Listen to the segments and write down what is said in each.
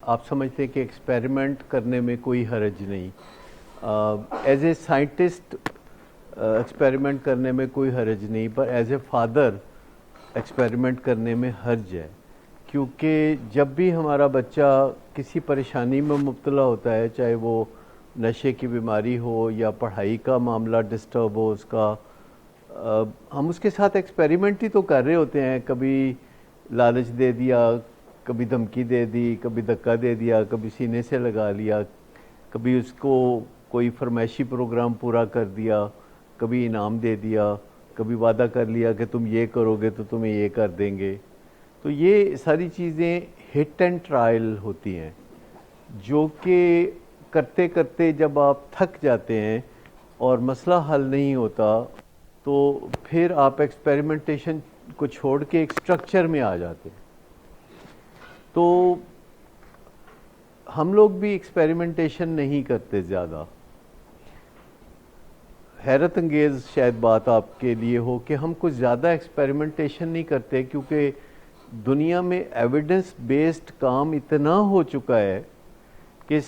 آپ سمجھتے ہیں کہ ایکسپیریمنٹ کرنے میں کوئی حرج نہیں، ایز اے سائنٹسٹ ایکسپیریمنٹ کرنے میں کوئی حرج نہیں، پر ایز اے فادر ایکسپیریمنٹ کرنے میں حرج ہے، کیونکہ جب بھی ہمارا بچہ کسی پریشانی میں مبتلا ہوتا ہے، چاہے وہ نشے کی بیماری ہو یا پڑھائی کا معاملہ ڈسٹرب ہو اس کا، ہم اس کے ساتھ ایکسپیریمنٹ ہی تو کر رہے ہوتے ہیں۔ کبھی لالچ دے دیا، کبھی دھمکی دے دی، کبھی دھکا دے دیا، کبھی سینے سے لگا لیا، کبھی اس کو کوئی فرمائشی پروگرام پورا کر دیا، کبھی انعام دے دیا، کبھی وعدہ کر لیا کہ تم یہ کرو گے تو تمہیں یہ کر دیں گے۔ تو یہ ساری چیزیں ہٹ اینڈ ٹرائل ہوتی ہیں، جو کہ کرتے کرتے جب آپ تھک جاتے ہیں اور مسئلہ حل نہیں ہوتا تو پھر آپ ایکسپیریمنٹیشن کو چھوڑ کے ایک سٹرکچر میں آ جاتے ہیں۔ تو ہم لوگ بھی ایکسپیریمنٹیشن نہیں کرتے زیادہ۔ حیرت انگیز شاید بات آپ کے لیے ہو کہ ہم کچھ زیادہ ایکسپیریمنٹیشن نہیں کرتے، کیونکہ دنیا میں ایویڈنس بیسڈ کام اتنا ہو چکا ہے کہ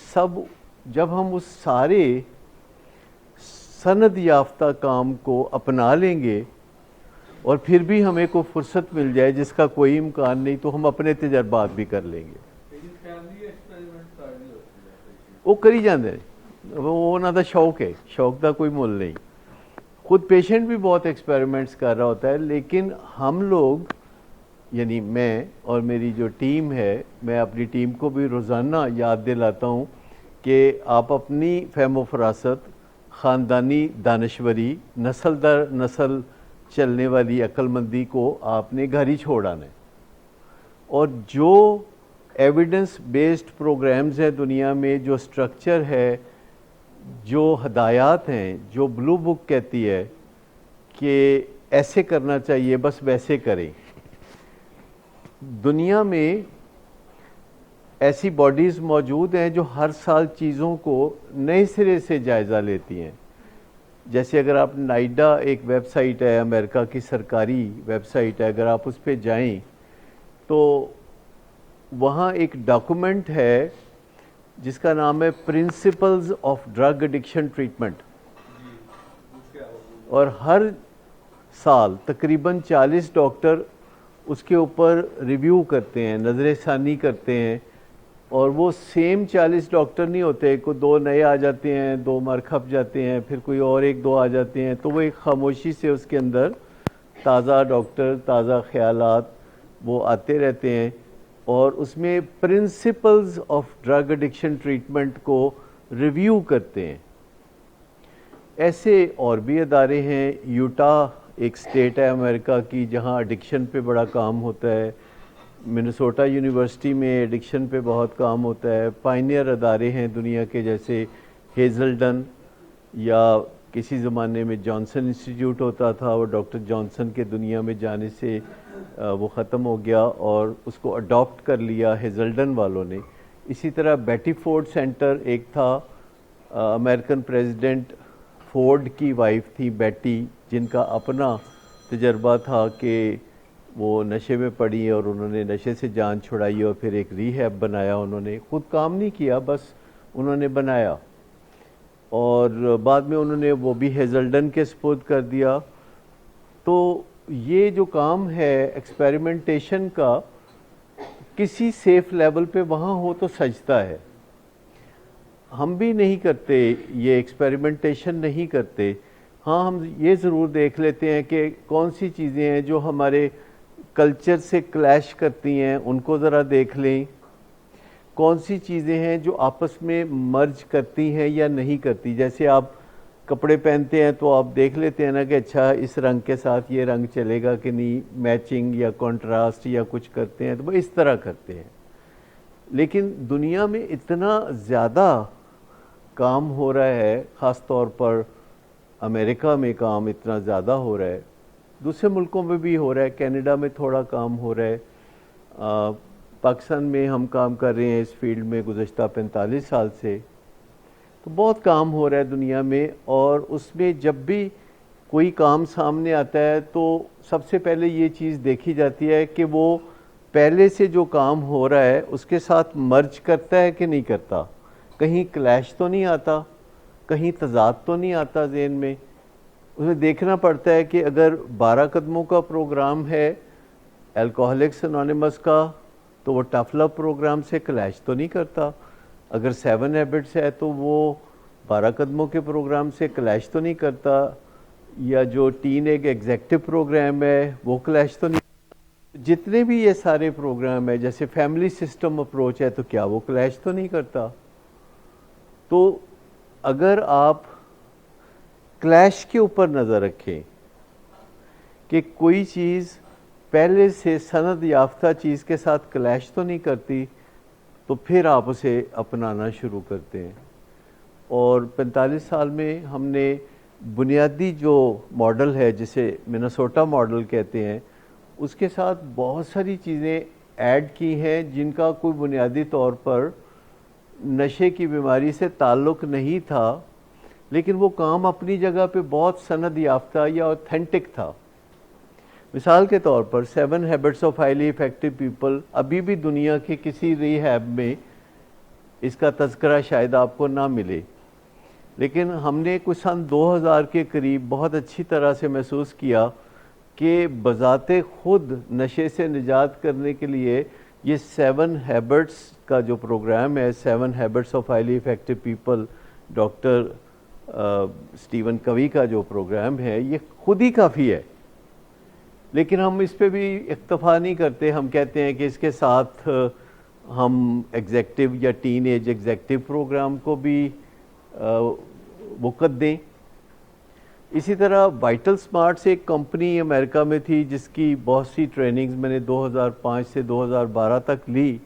جب ہم اس سارے سند یافتہ کام کو اپنا لیں گے اور پھر بھی ہمیں کوئی فرصت مل جائے جس کا کوئی امکان نہیں، تو ہم اپنے تجربات بھی کر لیں گے۔ وہ کری جاندے وہ انہوں دا شوق ہے، شوق دا کوئی مول نہیں۔ خود پیشنٹ بھی بہت ایکسپیریمنٹس کر رہا ہوتا ہے، لیکن ہم لوگ یعنی میں اور میری جو ٹیم ہے، میں اپنی ٹیم کو بھی روزانہ یاد دلاتا ہوں کہ آپ اپنی فہم و فراست، خاندانی دانشوری، نسل در نسل چلنے والی عقل مندی کو آپ نے گھر ہی چھوڑ آنا ہے، اور جو ایویڈنس بیسڈ پروگرامز ہیں دنیا میں، جو سٹرکچر ہے، جو ہدایات ہیں، جو بلو بک کہتی ہے کہ ایسے کرنا چاہیے بس ویسے کریں۔ دنیا میں ایسی باڈیز موجود ہیں جو ہر سال چیزوں کو نئے سرے سے جائزہ لیتی ہیں۔ جیسے اگر آپ نائڈا ایک ویب سائٹ ہے، امریکہ کی سرکاری ویب سائٹ ہے، اگر آپ اس پہ جائیں تو وہاں ایک ڈاکومنٹ ہے جس کا نام ہے principles of drug addiction treatment, اور ہر سال تقریباً 40 ڈاکٹر اس کے اوپر ریویو کرتے ہیں، نظر ثانی کرتے ہیں، اور وہ سیم 40 ڈاکٹر نہیں ہوتے، کوئی 2 نئے آ جاتے ہیں، 2 مر کھپ جاتے ہیں، پھر کوئی اور 1-2 آ جاتے ہیں، تو وہ ایک خاموشی سے اس کے اندر تازہ ڈاکٹر، تازہ خیالات وہ آتے رہتے ہیں، اور اس میں principles of drug addiction treatment کو ریویو کرتے ہیں۔ ایسے اور بھی ادارے ہیں، یوٹا ایک سٹیٹ ہے امریکہ کی جہاں ایڈکشن پہ بڑا کام ہوتا ہے، منیسوٹا یونیورسٹی میں ایڈکشن پہ بہت کام ہوتا ہے، پائنیئر ادارے ہیں دنیا کے، جیسے ہیزلڈن، یا کسی زمانے میں جانسن انسٹیٹیوٹ ہوتا تھا، وہ ڈاکٹر جانسن کے دنیا میں جانے سے وہ ختم ہو گیا، اور اس کو اڈاپٹ کر لیا ہیزلڈن والوں نے۔ اسی طرح بیٹی فورڈ سینٹر ایک تھا، امریکن پریزیڈنٹ فورڈ کی وائف تھی بیٹی، جن کا اپنا تجربہ تھا کہ وہ نشے میں پڑی اور انہوں نے نشے سے جان چھڑائی، اور پھر ایک ری ہیب بنایا، انہوں نے خود کام نہیں کیا، بس انہوں نے بنایا، اور بعد میں انہوں نے وہ بھی ہیزلڈن کے سپرد کر دیا۔ تو یہ جو کام ہے ایکسپیریمنٹیشن کا، کسی سیف لیول پہ وہاں ہو تو سجتا ہے۔ ہم بھی نہیں کرتے یہ ایکسپیریمنٹیشن نہیں کرتے۔ ہاں، ہم یہ ضرور دیکھ لیتے ہیں کہ کون سی چیزیں ہیں جو ہمارے کلچر سے کلیش کرتی ہیں، ان کو ذرا دیکھ لیں۔ کون سی چیزیں ہیں جو آپس میں مرج کرتی ہیں یا نہیں کرتی۔ جیسے آپ کپڑے پہنتے ہیں تو آپ دیکھ لیتے ہیں نا کہ اچھا اس رنگ کے ساتھ یہ رنگ چلے گا کہ نہیں، میچنگ یا کنٹراسٹ یا کچھ کرتے ہیں، تو وہ اس طرح کرتے ہیں۔ لیکن دنیا میں اتنا زیادہ کام ہو رہا ہے، خاص طور پر امریکہ میں کام اتنا زیادہ ہو رہا ہے، دوسرے ملکوں میں بھی ہو رہا ہے، کینیڈا میں تھوڑا کام ہو رہا ہے، پاکستان میں ہم کام کر رہے ہیں اس فیلڈ میں گزشتہ 45 سال سے، تو بہت کام ہو رہا ہے دنیا میں۔ اور اس میں جب بھی کوئی کام سامنے آتا ہے تو سب سے پہلے یہ چیز دیکھی جاتی ہے کہ وہ پہلے سے جو کام ہو رہا ہے اس کے ساتھ مرج کرتا ہے کہ نہیں کرتا؟ کہیں کلیش تو نہیں آتا؟ کہیں تضاد تو نہیں آتا ذہن میں؟ اسے دیکھنا پڑتا ہے کہ اگر 12 قدموں کا پروگرام ہے الکوہولکس انانیمس کا تو وہ ٹف لو پروگرام سے کلیش تو نہیں کرتا؟ اگر 7 ہیبٹس ہے تو وہ 12 قدموں کے پروگرام سے کلیش تو نہیں کرتا؟ یا جو ٹین ایج ایگزیکٹو پروگرام ہے وہ کلیش تو نہیں؟ جتنے بھی یہ سارے پروگرام ہے جیسے فیملی سسٹم اپروچ ہے تو کیا وہ کلیش تو نہیں کرتا؟ تو اگر آپ کلیش کے اوپر نظر رکھیں کہ کوئی چیز پہلے سے سند یافتہ چیز کے ساتھ کلیش تو نہیں کرتی تو پھر آپ اسے اپنانا شروع کرتے ہیں. اور 45 سال میں ہم نے بنیادی جو ماڈل ہے جسے منیسوٹا ماڈل کہتے ہیں اس کے ساتھ بہت ساری چیزیں ایڈ کی ہیں جن کا کوئی بنیادی طور پر نشے کی بیماری سے تعلق نہیں تھا لیکن وہ کام اپنی جگہ پہ بہت سند یافتہ یا اوتھینٹک تھا. مثال کے طور پر 7 habits of highly effective people ابھی بھی دنیا کے کسی ریہیب میں اس کا تذکرہ شاید آپ کو نہ ملے، لیکن ہم نے کچھ سن 2000 کے قریب بہت اچھی طرح سے محسوس کیا کہ بذات خود نشے سے نجات کرنے کے لیے یہ 7 ہیبٹس کا جو پروگرام ہے 7 habits of highly effective people doctor Stephen Covey کا جو پروگرام ہے یہ خود ہی کافی ہے. لیکن ہم اس پہ بھی اکتفا نہیں کرتے، ہم کہتے ہیں کہ اس کے ساتھ ہم ایگزیکٹو یا ٹین ایج ایگزیکٹو پروگرام کو بھی وقت دیں. اسی طرح وائٹل سمارٹس ایک کمپنی امریکہ میں تھی جس کی بہت سی ٹریننگز میں نے 2005 سے 2012 تک لی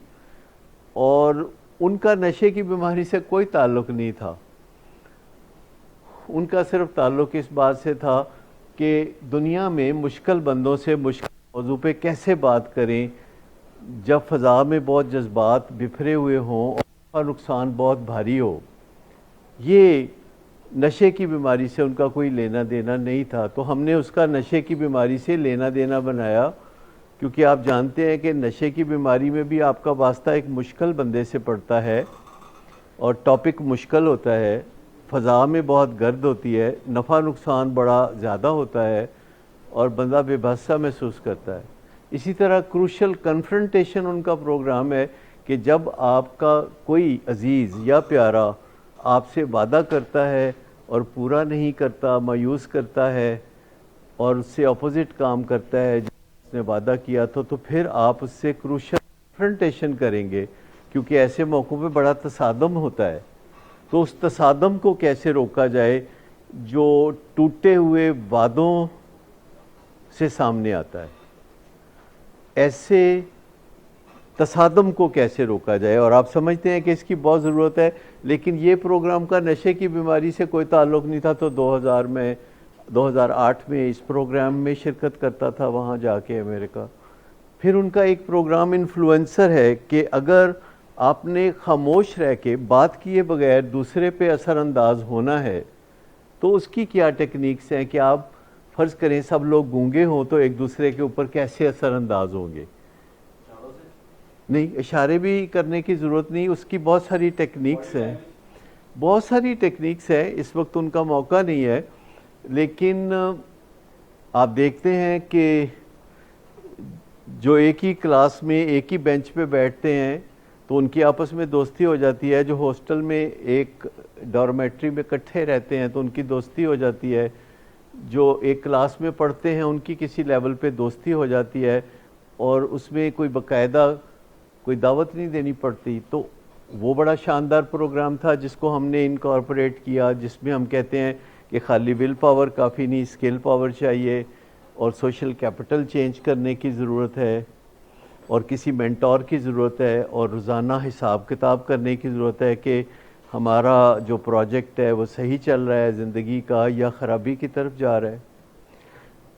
اور ان کا نشے کی بیماری سے کوئی تعلق نہیں تھا. ان کا صرف تعلق اس بات سے تھا کہ دنیا میں مشکل بندوں سے مشکل موضوع پہ کیسے بات کریں جب فضا میں بہت جذبات بکھرے ہوئے ہوں اور اس کا نقصان بہت بھاری ہو. یہ نشے کی بیماری سے ان کا کوئی لینا دینا نہیں تھا، تو ہم نے اس کا نشے کی بیماری سے لینا دینا بنایا کیونکہ آپ جانتے ہیں کہ نشے کی بیماری میں بھی آپ کا واسطہ ایک مشکل بندے سے پڑتا ہے اور ٹاپک مشکل ہوتا ہے، فضا میں بہت گرد ہوتی ہے، نفع نقصان بڑا زیادہ ہوتا ہے اور بندہ بے بھروسہ محسوس کرتا ہے. اسی طرح کروشل کنفرنٹیشن ان کا پروگرام ہے کہ جب آپ کا کوئی عزیز یا پیارا آپ سے وعدہ کرتا ہے اور پورا نہیں کرتا، مایوس کرتا ہے اور اس سے اپوزٹ کام کرتا ہے جو اس نے وعدہ کیا تو پھر آپ اس سے کروشل کنفرنٹیشن کریں گے کیونکہ ایسے موقعوں پہ بڑا تصادم ہوتا ہے. تو اس تصادم کو کیسے روکا جائے جو ٹوٹے ہوئے وعدوں سے سامنے آتا ہے، ایسے تصادم کو کیسے روکا جائے. اور آپ سمجھتے ہیں کہ اس کی بہت ضرورت ہے، لیکن یہ پروگرام کا نشے کی بیماری سے کوئی تعلق نہیں تھا تو 2008 میں اس پروگرام میں شرکت کرتا تھا وہاں جا کے امریکہ. پھر ان کا ایک پروگرام انفلوئنسر ہے کہ اگر آپ نے خاموش رہ کے بات کیے بغیر دوسرے پہ اثر انداز ہونا ہے تو اس کی کیا ٹیکنیکس ہیں کہ آپ فرض کریں سب لوگ گونگے ہوں تو ایک دوسرے کے اوپر کیسے اثر انداز ہوں گے. نہیں، اشارے بھی کرنے کی ضرورت نہیں، اس کی بہت ساری ٹیکنیکس ہیں، بہت ساری ٹیکنیکس ہیں، اس وقت ان کا موقع نہیں ہے. لیکن آپ دیکھتے ہیں کہ جو ایک ہی کلاس میں ایک ہی بینچ پہ بیٹھتے ہیں تو ان کی آپس میں دوستی ہو جاتی ہے، جو ہاسٹل میں ایک ڈارمیٹری میں اکٹھے رہتے ہیں تو ان کی دوستی ہو جاتی ہے، جو ایک کلاس میں پڑھتے ہیں ان کی کسی لیول پہ دوستی ہو جاتی ہے اور اس میں کوئی باقاعدہ کوئی دعوت نہیں دینی پڑتی. تو وہ بڑا شاندار پروگرام تھا جس کو ہم نے انکارپوریٹ کیا، جس میں ہم کہتے ہیں کہ خالی ول پاور کافی نہیں، اسکل پاور چاہیے اور سوشل کیپٹل چینج کرنے کی ضرورت ہے اور کسی مینٹور کی ضرورت ہے اور روزانہ حساب کتاب کرنے کی ضرورت ہے کہ ہمارا جو پروجیکٹ ہے وہ صحیح چل رہا ہے زندگی کا یا خرابی کی طرف جا رہا ہے.